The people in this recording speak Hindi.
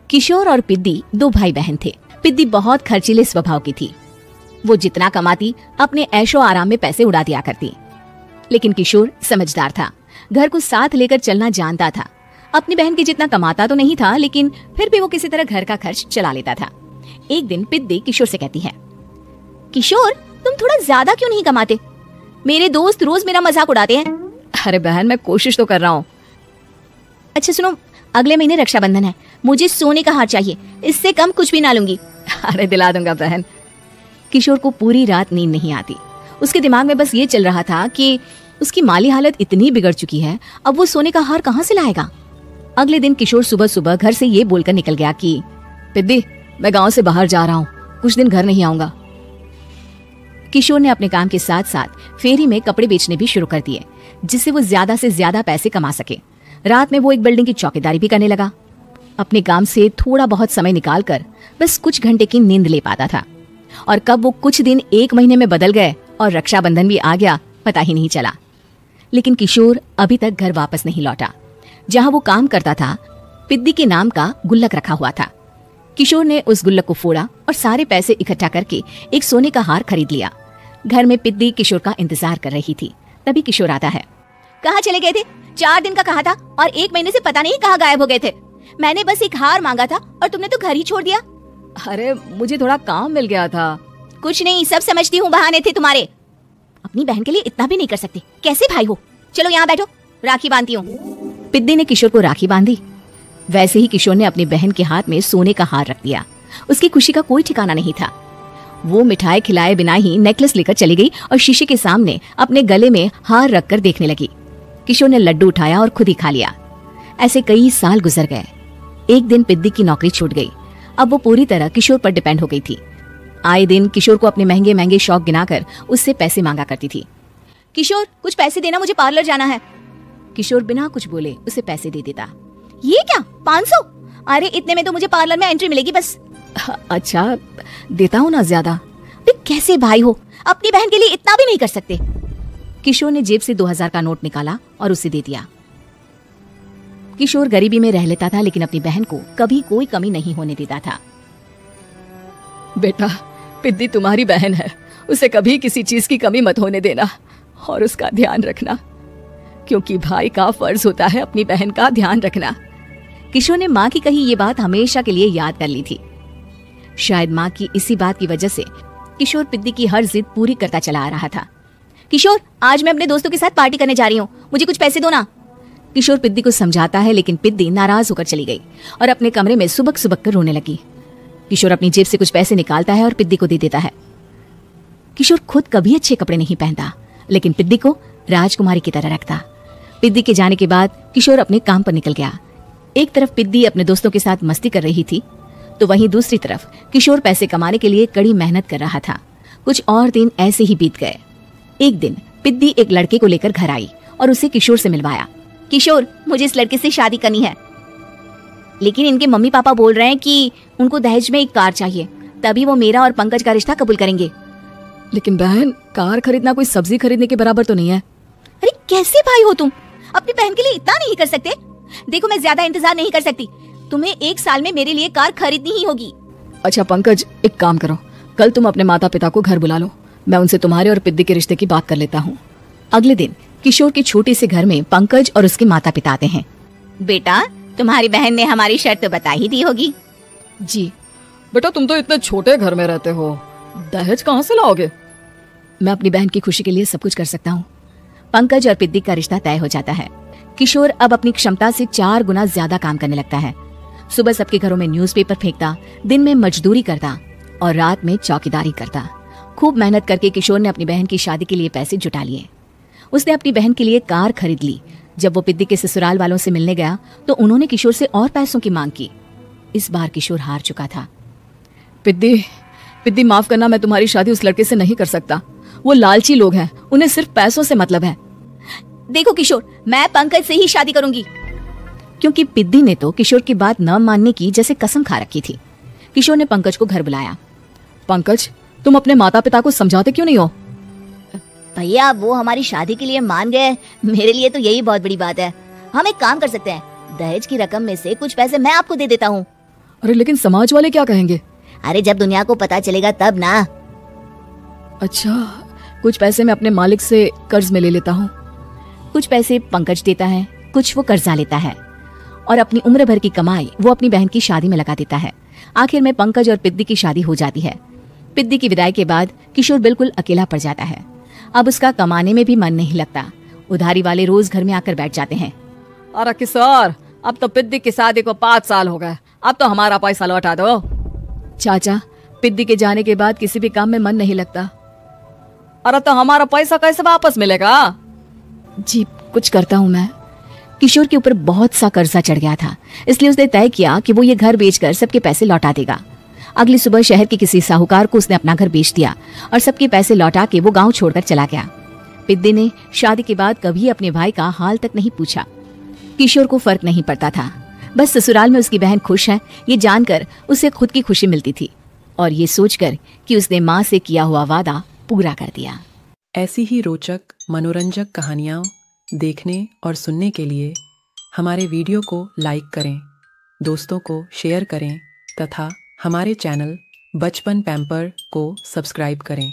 किशोर और पिद्दी दो भाई बहन थे। पिद्दी बहुत खर्चीले स्वभाव की थी। वो जितना कमाती अपने ऐशो आराम में पैसे उड़ा दिया करती। लेकिन किशोर समझदार था, घर को साथ लेकर चलना जानता था। अपनी बहन के जितना कमाता तो नहीं था, लेकिन फिर भी वो किसी तरह घर का खर्च चला लेता था। एक दिन पिद्दी किशोर से कहती है, किशोर तुम थोड़ा ज्यादा क्यों नहीं कमाते? मेरे दोस्त रोज मेरा मजाक उड़ाते हैं। अरे बहन, मैं कोशिश तो कर रहा हूँ। अच्छा सुनो, अगले महीने रक्षाबंधन है, मुझे सोने का हार चाहिए, इससे कम कुछ भी ना लूंगी। अरे दिला दूंगा बहन। किशोर को पूरी रात नींद नहीं आती। उसके दिमाग में बस ये चल रहा था कि उसकी माली हालत इतनी बिगड़ चुकी है, अब वो सोने का हार कहाँ से लाएगा। अगले दिन किशोर सुबह सुबह घर से ये बोलकर निकल गया कि पिद्दी, मैं गांव से बाहर जा रहा हूँ, कुछ दिन घर नहीं आऊंगा। किशोर ने अपने काम के साथ साथ फेरी में कपड़े बेचने भी शुरू कर दिए, जिससे वो ज्यादा से ज्यादा पैसे कमा सके। रात में वो एक बिल्डिंग की चौकीदारी भी करने लगा। अपने काम से थोड़ा बहुत समय निकालकर बस कुछ घंटे की नींद ले पाता था। और कब वो कुछ दिन एक महीने में बदल गए और रक्षाबंधन भी आ गया, पता ही नहीं चला। लेकिन किशोर अभी तक घर वापस नहीं लौटा। जहां वो काम करता था, पिद्दी के नाम का गुल्लक रखा हुआ था। किशोर ने उस गुल्लक को फोड़ा और सारे पैसे इकट्ठा करके एक सोने का हार खरीद लिया। घर में पिद्दी किशोर का इंतजार कर रही थी। तभी किशोर आता है। कहाँ चले गए थे? 4 दिन का कहा था और 1 महीने से पता नहीं कहाँ गायब हो गए थे। मैंने बस एक हार मांगा था और तुमने तो घर ही छोड़ दिया। अरे मुझे थोड़ा काम मिल गया था। कुछ नहीं, सब समझती हूँ, बहाने थे तुम्हारे। अपनी बहन के लिए इतना भी नहीं कर सकते, कैसे भाई हो? चलो यहाँ बैठो, राखी बांधती हूँ। पिद्दी ने किशोर को राखी बांधी। वैसे ही किशोर ने अपनी बहन के हाथ में सोने का हार रख दिया। उसकी खुशी का कोई ठिकाना नहीं था। वो मिठाई खिलाए बिना ही नेकलेस लेकर चली गई और शीशे के सामने अपने गले में हार रखकर देखने लगी। किशोर ने लड्डू उठाया और खुद ही खा लिया। ऐसे कई साल गुजर गए। एक दिन पिद्दी की नौकरी छूट गई। अब वो पूरी तरह किशोर पर डिपेंड हो गई थी। आए दिन किशोर को अपने महंगे महंगे शौक गिनाकर उससे पैसे मांगा करती थी। किशोर कुछ पैसे देना, मुझे पार्लर जाना है। किशोर बिना कुछ बोले उसे पैसे दे देता। ये क्या, 500? अरे इतने में तो मुझे पार्लर में एंट्री मिलेगी बस। अच्छा देता हूँ ना ज्यादा। कैसे भाई हो, अपनी बहन के लिए इतना भी नहीं कर सकते। किशोर ने जेब से 2000 का नोट निकाला और उसे दे दिया। किशोर गरीबी में रह लेता था, लेकिन अपनी बहन को कभी कोई कमी नहीं होने देता था। बेटा, पिद्दी तुम्हारी बहन है, उसे कभी किसी चीज की कमी मत होने देना और उसका ध्यान रखना, क्योंकि भाई का फर्ज होता है अपनी बहन का ध्यान रखना। किशोर ने माँ की कही ये बात हमेशा के लिए याद कर ली थी। शायद माँ की इसी बात की वजह से किशोर पिद्दी की हर जिद पूरी करता चला आ रहा था। किशोर, आज मैं अपने दोस्तों के साथ पार्टी करने जा रही हूँ, मुझे कुछ पैसे दो ना। किशोर पिद्दी को समझाता है, लेकिन पिद्दी नाराज होकर चली गई और अपने कमरे में सुबक सुबक कर रोने लगी। किशोर अपनी जेब से कुछ पैसे निकालता है और पिद्दी को दे देता है। किशोर खुद कभी अच्छे कपड़े नहीं पहनता, लेकिन पिद्दी को राजकुमारी की तरह रखता। पिद्दी के जाने के बाद किशोर अपने काम पर निकल गया। एक तरफ पिद्दी अपने दोस्तों के साथ मस्ती कर रही थी, तो वहीं दूसरी तरफ किशोर पैसे कमाने के लिए कड़ी मेहनत कर रहा था। कुछ और दिन ऐसे ही बीत गए। एक दिन पिद्दी एक लड़के को लेकर घर आई और उसे किशोर से मिलवाया। किशोर, मुझे इस लड़के से शादी करनी है, लेकिन इनके मम्मी पापा बोल रहे हैं कि उनको दहेज में एक कार चाहिए, तभी वो मेरा और पंकज का रिश्ता कबूल करेंगे। लेकिन बहन, कार खरीदना कोई सब्जी खरीदने के बराबर तो नहीं है। अरे कैसे भाई हो तुम, अपनी बहन के लिए इतना नहीं कर सकते? देखो, मैं ज्यादा इंतजार नहीं कर सकती, तुम्हें 1 साल में मेरे लिए कार खरीदनी ही होगी। अच्छा पंकज, एक काम करो, कल तुम अपने माता पिता को घर बुला लो, मैं उनसे तुम्हारे और पिद्दी के रिश्ते की बात कर लेता हूँ। अगले दिन किशोर के छोटे से घर में पंकज और उसके माता पिता आते हैं। बेटा, तुम्हारी बहन ने हमारी शर्त तो बता ही दी होगी। जी बेटा, तुम तो इतने छोटे घर में रहते हो, दहेज कहाँ से लाओगे? मैं अपनी बहन की खुशी के लिए सब कुछ कर सकता हूँ। पंकज और पिद्दी का रिश्ता तय हो जाता है। किशोर अब अपनी क्षमता से 4 गुना ज्यादा काम करने लगता है। सुबह सबके घरों में न्यूज़पेपर फेंकता, दिन में मजदूरी करता और रात में चौकीदारी करता। खूब मेहनत करके किशोर ने अपनी बहन की शादी के लिए पैसे जुटा लिए। उसने अपनी बहन के लिए कार खरीद ली। जब वो पिद्दी के ससुराल वालों से मिलने गया तो उन्होंने किशोर से और पैसों की मांग की। इस बार किशोर हार चुका था। पिद्दी माफ करना, मैं तुम्हारी शादी उस लड़के से नहीं कर सकता। वो लालची लोग हैं, उन्हें सिर्फ पैसों से मतलब है। देखो किशोर, मैं पंकज से ही शादी करूंगी। क्योंकि पिद्दी ने तो किशोर की बात न मानने की जैसे कसम खा रखी थी। किशोर ने पंकज को घर बुलाया। पंकज, तुम अपने माता पिता को समझाते क्यों नहीं हो? भैया, वो हमारी शादी के लिए मान गए, मेरे लिए तो यही बहुत बड़ी बात है। हम एक काम कर सकते हैं, दहेज की रकम में से कुछ पैसे मैं आपको दे देता हूँ। अरे लेकिन समाज वाले क्या कहेंगे? अरे जब दुनिया को पता चलेगा तब ना। अच्छा, कुछ पैसे मैं अपने मालिक से कर्ज में ले लेता हूँ। कुछ पैसे पंकज देता है, कुछ वो कर्जा लेता है और अपनी उम्र भर की कमाई वो अपनी बहन की शादी में लगा देता है। आखिर में पंकज और पिद्दी की शादी हो जाती है। पिद्दी की विदाई के बाद किशोर बिल्कुल अकेला पड़ जाता है। अब उसका कमाने में भी मन नहीं लगता। उधारी वाले रोज घर में आकर बैठ जाते हैं। अरे किशोर, अब तो पिद्दी की शादी को 5 साल हो गए, अब तो हमारा पैसा लौटा दो। चाचा, पिद्दी के जाने के बाद किसी भी काम में मन नहीं लगता। अरे तो हमारा पैसा कैसे वापस मिलेगा? जी कुछ करता हूँ मैं। किशोर के ऊपर बहुत सा कर्जा चढ़ गया था, इसलिए उसने तय किया कि वो ये घर बेचकर सबके पैसे लौटा देगा। अगली सुबह शहर के किसी साहूकार को उसने अपना घर बेच दिया और सबके पैसे लौटा के वो गांव छोड़कर चला गया। पिद्दी ने शादी के बाद कभी अपने भाई का हाल तक नहीं पूछा। किशोर को फर्क नहीं पड़ता था, बस ससुराल में उसकी बहन खुश है ये जानकर उसे खुद की खुशी मिलती थी और ये सोचकर कि उसने माँ से किया हुआ वादा पूरा कर दिया। ऐसी ही रोचक मनोरंजक कहानियाँ देखने और सुनने के लिए हमारे वीडियो को लाइक करें, दोस्तों को शेयर करें तथा हमारे चैनल बचपन पैम्पर को सब्सक्राइब करें।